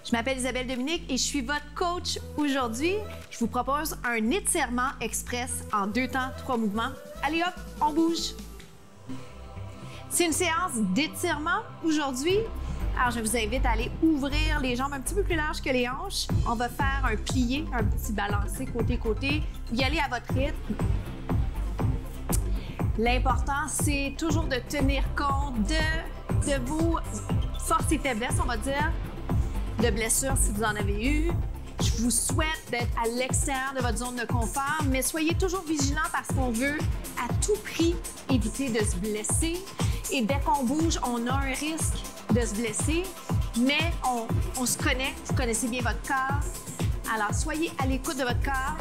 Je m'appelle Isabelle Dominique et je suis votre coach aujourd'hui. Je vous propose un étirement express en 2 temps, 3 mouvements. Allez hop, on bouge. C'est une séance d'étirement aujourd'hui. Alors, je vous invite à aller ouvrir les jambes un petit peu plus larges que les hanches. On va faire un plié, un petit balancé côté-côté. Vous y allez à votre rythme. L'important, c'est toujours de tenir compte de vos forces et faiblesses, on va dire, de blessures si vous en avez eu. Je vous souhaite d'être à l'extérieur de votre zone de confort, mais soyez toujours vigilants parce qu'on veut à tout prix éviter de se blesser. Et dès qu'on bouge, on a un risque de se blesser, mais on se connaît, vous connaissez bien votre corps. Alors, soyez à l'écoute de votre corps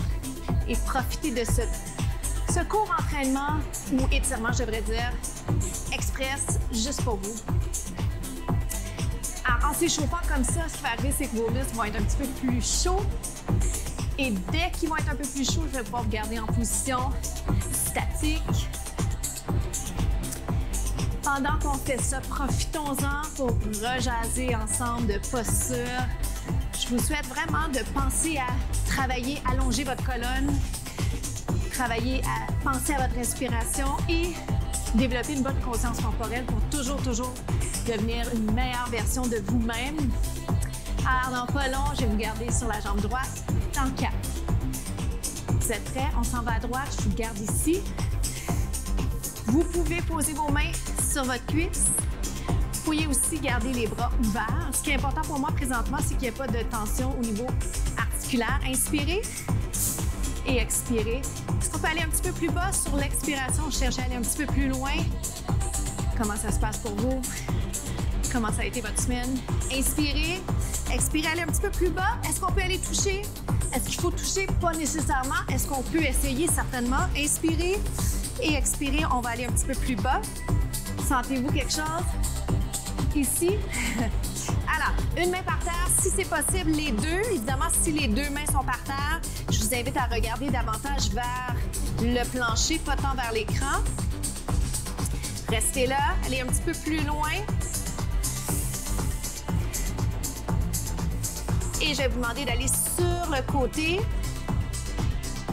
et profitez de ce court entraînement ou étirement, je devrais dire, express, juste pour vous. Alors, en s'échauffant comme ça, ce qui va arriver, c'est que vos muscles vont être un petit peu plus chauds. Et dès qu'ils vont être un peu plus chauds, je vais pouvoir vous garder en position statique. Pendant qu'on fait ça, profitons-en pour rejaser ensemble de posture. Je vous souhaite vraiment de penser à travailler, allonger votre colonne, travailler à penser à votre respiration et développer une bonne conscience corporelle pour toujours devenir une meilleure version de vous-même. Alors, dans pas long, je vais vous garder sur la jambe droite, en 4. Vous êtes prêts? On s'en va à droite, je vous garde ici. Vous pouvez poser vos mains sur votre cuisse. Vous pouvez aussi garder les bras ouverts. Ce qui est important pour moi présentement, c'est qu'il n'y ait pas de tension au niveau articulaire. Inspirez et expirez. Est-ce qu'on peut aller un petit peu plus bas sur l'expiration? Cherchez à aller un petit peu plus loin. Comment ça se passe pour vous? Comment ça a été votre semaine? Inspirez, expirez, allez un petit peu plus bas. Est-ce qu'on peut aller toucher? Est-ce qu'il faut toucher? Pas nécessairement. Est-ce qu'on peut essayer? Certainement. Inspirez et expirez. On va aller un petit peu plus bas. Sentez-vous quelque chose? Ici. Alors, une main par terre, si c'est possible, les deux. Évidemment, si les deux mains sont par terre, je vous invite à regarder davantage vers le plancher, pas tant vers l'écran. Restez là, allez un petit peu plus loin. Et je vais vous demander d'aller sur le côté.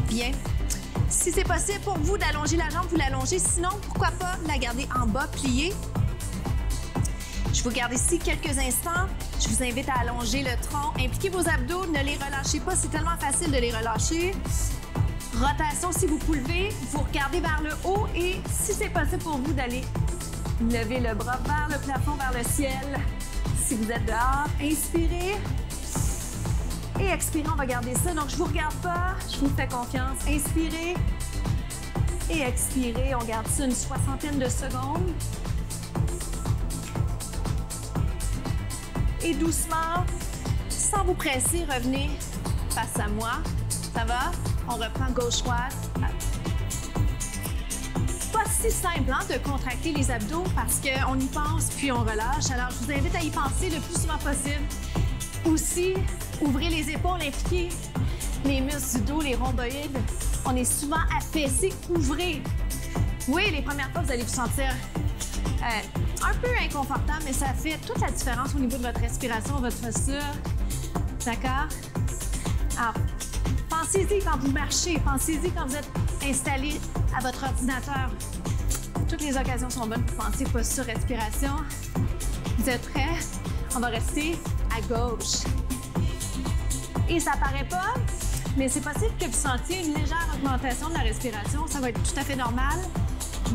Bien. Si c'est possible pour vous d'allonger la jambe, vous l'allongez. Sinon, pourquoi pas la garder en bas, pliée. Je vous garde ici quelques instants. Je vous invite à allonger le tronc. Impliquez vos abdos, ne les relâchez pas. C'est tellement facile de les relâcher. Rotation, si vous pouvez, vous regardez vers le haut et si c'est possible pour vous d'aller lever le bras vers le plafond, vers le ciel. Si vous êtes dehors, inspirez et expirez. On va garder ça. Donc, je ne vous regarde pas, je vous fais confiance. Inspirez et expirez. On garde ça une 60aine de secondes. Et doucement, sans vous presser, revenez face à moi. Ça va? On reprend gauche-droite. Pas si simple hein, de contracter les abdos parce qu'on y pense puis on relâche. Alors, je vous invite à y penser le plus souvent possible. Aussi, ouvrez les épaules, impliquez les muscles du dos, les rhomboïdes. On est souvent affaissés. Ouvrez. Oui, les premières fois, vous allez vous sentir un peu inconfortable, mais ça fait toute la différence au niveau de votre respiration, votre posture. D'accord? Alors, pensez-y quand vous marchez, pensez-y quand vous êtes installé à votre ordinateur. Toutes les occasions sont bonnes pour penser posture, respiration. Vous êtes prêts? On va rester à gauche. Et ça paraît pas, mais c'est possible que vous sentiez une légère augmentation de la respiration. Ça va être tout à fait normal,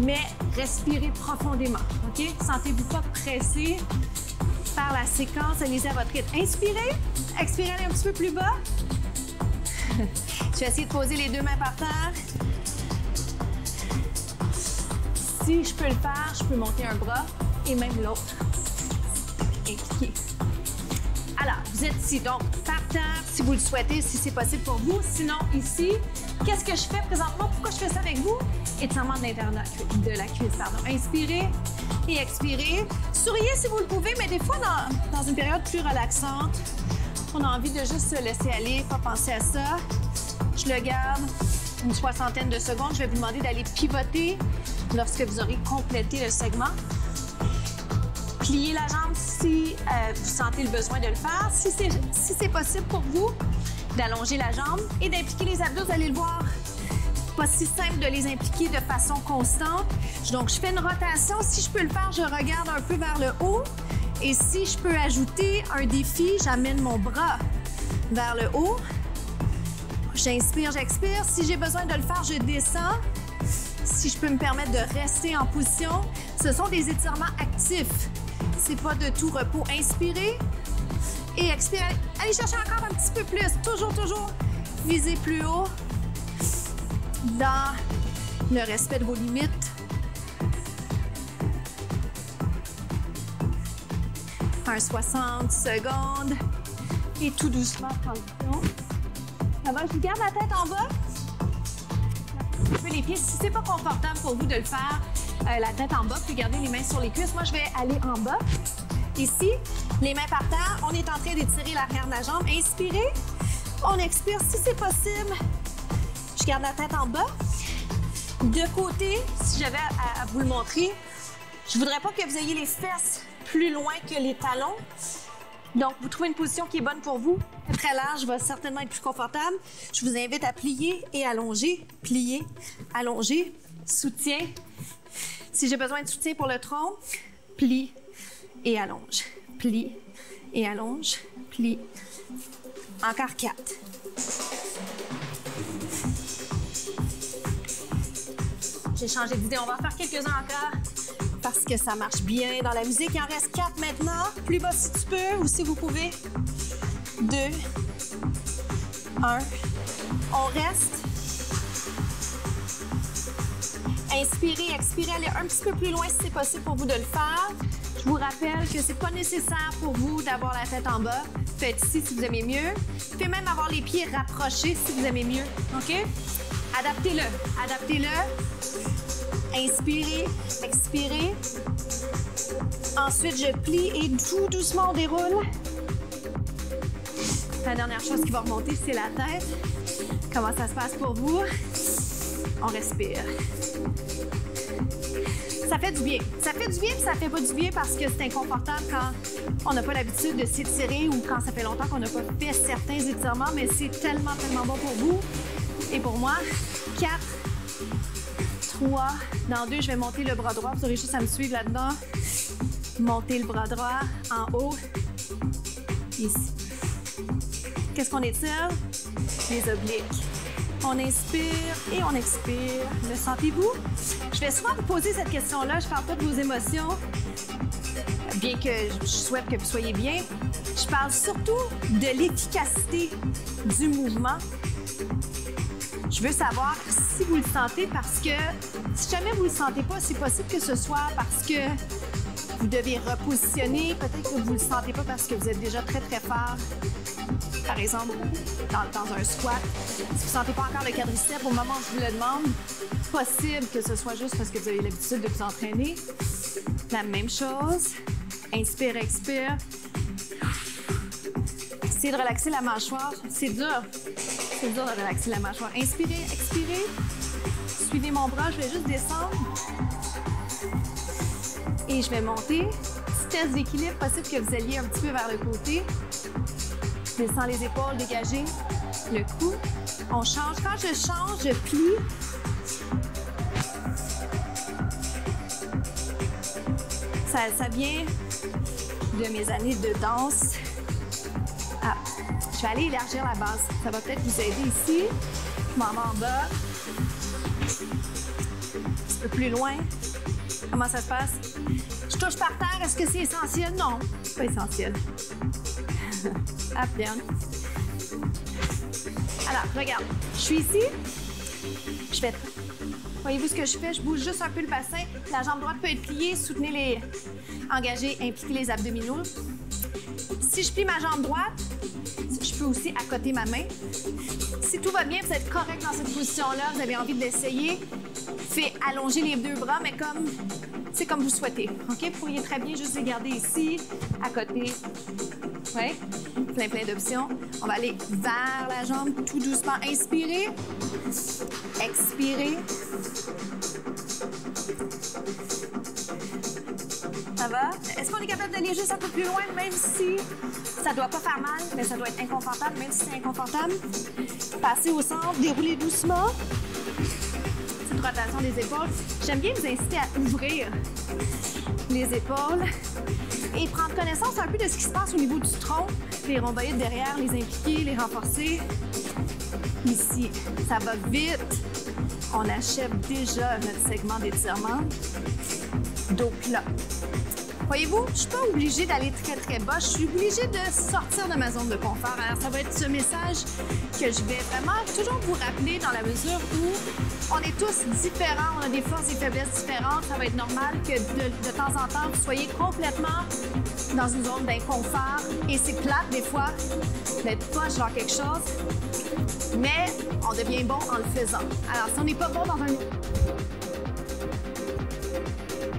mais respirez profondément, OK? Sentez-vous pas pressé par la séquence. Allez-y à votre rythme. Inspirez, expirez, allez un petit peu plus bas. Je vais essayer de poser les deux mains par terre. Si je peux le faire, je peux monter un bras et même l'autre. Impliqué. Alors, vous êtes ici, donc par terre, si vous le souhaitez, si c'est possible pour vous. Sinon, ici, qu'est-ce que je fais présentement? Pourquoi je fais ça avec vous? Étirement de l'intérieur de la cuisse, pardon. Inspirez et expirez. Souriez si vous le pouvez, mais des fois, dans une période plus relaxante, on a envie de juste se laisser aller, pas penser à ça. Je le garde une 60aine de secondes. Je vais vous demander d'aller pivoter lorsque vous aurez complété le segment. Je pliez la jambe si vous sentez le besoin de le faire. Si c'est possible pour vous d'allonger la jambe et d'impliquer les abdos, vous allez le voir, pas si simple de les impliquer de façon constante. Donc, je fais une rotation. Si je peux le faire, je regarde un peu vers le haut. Et si je peux ajouter un défi, j'amène mon bras vers le haut. J'inspire, j'expire. Si j'ai besoin de le faire, je descends. Si je peux me permettre de rester en position, ce sont des étirements actifs. C'est pas de tout repos. Inspirez et expirez. Allez chercher encore un petit peu plus. Toujours, visez plus haut dans le respect de vos limites. Un 60 secondes et tout doucement, transition. Avant, je vous garde la tête en bas. Un peu les pieds. Si c'est pas confortable pour vous de le faire, la tête en bas, puis garder les mains sur les cuisses. Moi, je vais aller en bas. Ici, les mains par terre. On est en train d'étirer l'arrière de la jambe. Inspirez. On expire si c'est possible. Je garde la tête en bas. De côté, si j'avais à vous le montrer, je voudrais pas que vous ayez les fesses plus loin que les talons. Donc, vous trouvez une position qui est bonne pour vous. Très large va certainement être plus confortable. Je vous invite à plier et allonger. Plier, allonger, soutien. Si j'ai besoin de soutien pour le tronc, plie et allonge. Plie et allonge. Plie. Encore 4. J'ai changé d'idée. On va en faire quelques-uns encore parce que ça marche bien dans la musique. Il en reste 4 maintenant. Plus bas si tu peux ou si vous pouvez. 2, 1. On reste. Inspirez, expirez. Allez un petit peu plus loin si c'est possible pour vous de le faire. Je vous rappelle que c'est pas nécessaire pour vous d'avoir la tête en bas. Faites ici si vous aimez mieux. Vous pouvez même avoir les pieds rapprochés si vous aimez mieux. OK? Adaptez-le. Adaptez-le. Inspirez, expirez. Ensuite, je plie et tout doucement, on déroule. La dernière chose qui va remonter, c'est la tête. Comment ça se passe pour vous? On respire. Ça fait du bien. Ça fait du bien, puis ça fait pas du bien parce que c'est inconfortable quand on n'a pas l'habitude de s'étirer ou quand ça fait longtemps qu'on n'a pas fait certains étirements, mais c'est tellement, tellement bon pour vous et pour moi. 4, 3, dans 2, je vais monter le bras droit. Vous aurez juste à me suivre là-dedans. Monter le bras droit en haut. Ici. Qu'est-ce qu'on étire? Les obliques. On inspire et on expire. Le sentez-vous? Je vais souvent vous poser cette question-là. Je ne parle pas de vos émotions, bien que je souhaite que vous soyez bien. Je parle surtout de l'efficacité du mouvement. Je veux savoir si vous le sentez parce que si jamais vous ne le sentez pas, c'est possible que ce soit parce que vous devez repositionner. Peut-être que vous ne le sentez pas parce que vous êtes déjà très, très fort. Par exemple, dans un squat. Si vous ne sentez pas encore le quadriceps au moment où je vous le demande, possible que ce soit juste parce que vous avez l'habitude de vous entraîner. La même chose. Inspire, expire. Essayez de relaxer la mâchoire. C'est dur. C'est dur de relaxer la mâchoire. Inspirez, expirez. Suivez mon bras, je vais juste descendre. Et je vais monter. Petit test d'équilibre, possible que vous alliez un petit peu vers le côté. Descends les épaules, dégagez le cou. On change. Quand je change, je plie. Ça vient de mes années de danse. Ah, je vais aller élargir la base. Ça va peut-être vous aider ici. Je m'en vais en bas. Un petit peu plus loin. Comment ça se passe? Je touche par terre. Est-ce que c'est essentiel? Non, c'est pas essentiel. Up, down. Alors, regarde. Je suis ici. Je fais... Voyez-vous ce que je fais? Je bouge juste un peu le bassin. La jambe droite peut être pliée. Soutenez les... Engagez, impliquez les abdominaux. Si je plie ma jambe droite, je peux aussi accoter ma main. Si tout va bien, vous êtes correct dans cette position-là, vous avez envie de l'essayer, faites allonger les deux bras, mais c'est comme vous souhaitez. OK? Vous pourriez très bien juste les garder ici, à côté. Oui? Plein d'options. On va aller vers la jambe tout doucement. Inspirez. Expirez. Ça va? Est-ce qu'on est capable d'aller juste un peu plus loin, même si ça doit pas faire mal, mais ça doit être inconfortable, même si c'est inconfortable? Passez au centre, déroulez doucement. Petite rotation des épaules. J'aime bien vous inciter à ouvrir les épaules et prendre connaissance un peu de ce qui se passe au niveau du tronc. Les rhomboïdes derrière, les impliquer, les renforcer. Ici, ça va vite. On achève déjà notre segment d'étirement. Dos plat. Voyez-vous, je ne suis pas obligée d'aller très, très bas. Je suis obligée de sortir de ma zone de confort. Alors, ça va être ce message que je vais vraiment toujours vous rappeler dans la mesure où on est tous différents, on a des forces et faiblesses différentes. Ça va être normal que de temps en temps, vous soyez complètement dans une zone d'inconfort. Et c'est plate, des fois, d'être poche dans quelque chose. Mais on devient bon en le faisant. Alors, si on n'est pas bon dans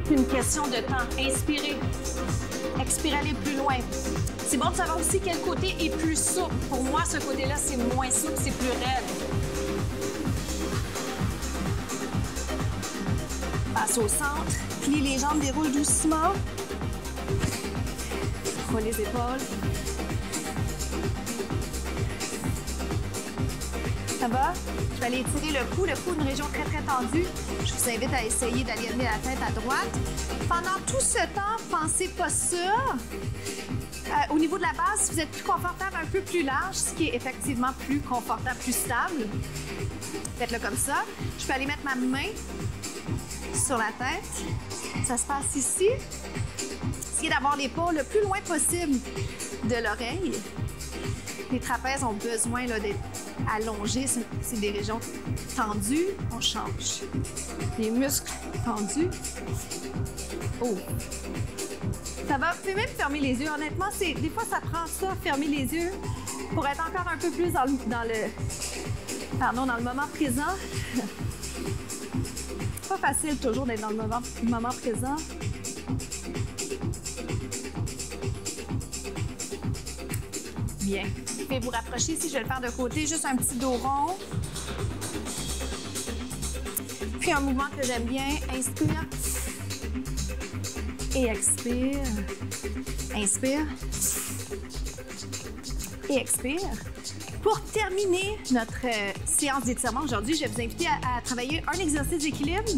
une question de temps. Inspirez. Expirez, aller plus loin. C'est bon de savoir aussi quel côté est plus souple. Pour moi, ce côté-là, c'est moins souple, c'est plus raide. Passe au centre. Plie les jambes, déroule doucement. Roule les épaules. Ça va? Je vais aller étirer le cou, une région très, très tendue. Je vous invite à essayer d'aller amener la tête à droite. Pendant tout ce temps, pensez posture. Au niveau de la base, si vous êtes plus confortable, un peu plus large, ce qui est effectivement plus confortable, plus stable. Faites-le comme ça. Je peux aller mettre ma main sur la tête. Ça se passe ici. Essayez d'avoir l'épaule le plus loin possible de l'oreille. Les trapèzes ont besoin d'être allongés. C'est des régions tendues. On change. Les muscles tendus. Oh! Ça va. Vous pouvez même fermer les yeux. Honnêtement, des fois, ça prend ça, fermer les yeux, pour être encore un peu plus dans le moment présent. Pas facile toujours d'être dans le moment présent. Bien. Vous pouvez vous rapprocher ici, je vais le faire de côté, juste un petit dos rond. Puis un mouvement que j'aime bien, inspire et expire. Inspire et expire. Pour terminer notre séance d'étirement aujourd'hui, je vais vous inviter à travailler un exercice d'équilibre.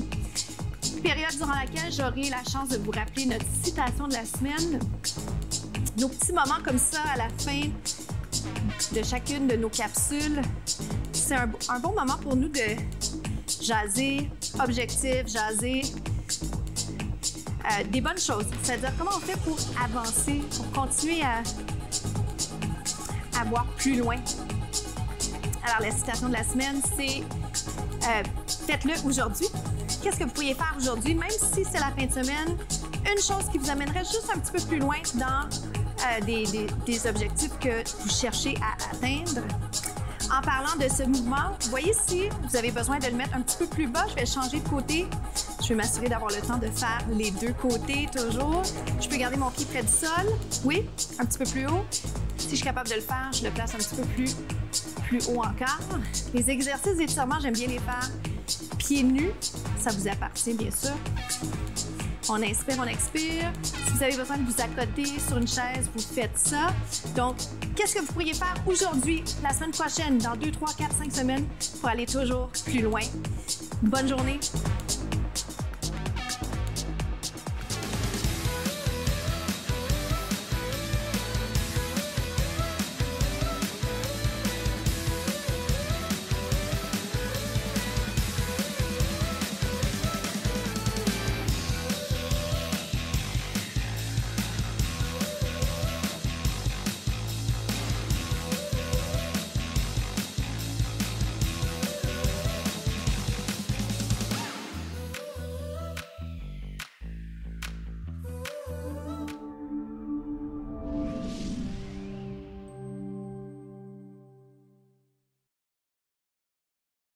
Période durant laquelle j'aurai la chance de vous rappeler notre citation de la semaine. Nos petits moments comme ça à la fin de chacune de nos capsules, c'est un bon moment pour nous de jaser, objectif, jaser des bonnes choses. C'est-à-dire comment on fait pour avancer, pour continuer à voir plus loin. Alors, la citation de la semaine, c'est faites-le aujourd'hui. Qu'est-ce que vous pourriez faire aujourd'hui, même si c'est la fin de semaine, une chose qui vous amènerait juste un petit peu plus loin dans des objectifs que vous cherchez à atteindre. En parlant de ce mouvement, vous voyez si vous avez besoin de le mettre un petit peu plus bas, je vais changer de côté. Je vais m'assurer d'avoir le temps de faire les deux côtés toujours. Je peux garder mon pied près du sol. Oui, un petit peu plus haut. Si je suis capable de le faire, je le place un petit peu plus haut encore. Les exercices d'étirement, j'aime bien les faire pieds nus. Ça vous appartient, bien sûr. On inspire, on expire. Si vous avez besoin de vous accoter sur une chaise, vous faites ça. Donc, qu'est-ce que vous pourriez faire aujourd'hui, la semaine prochaine, dans 2, 3, 4, 5 semaines pour aller toujours plus loin? Bonne journée!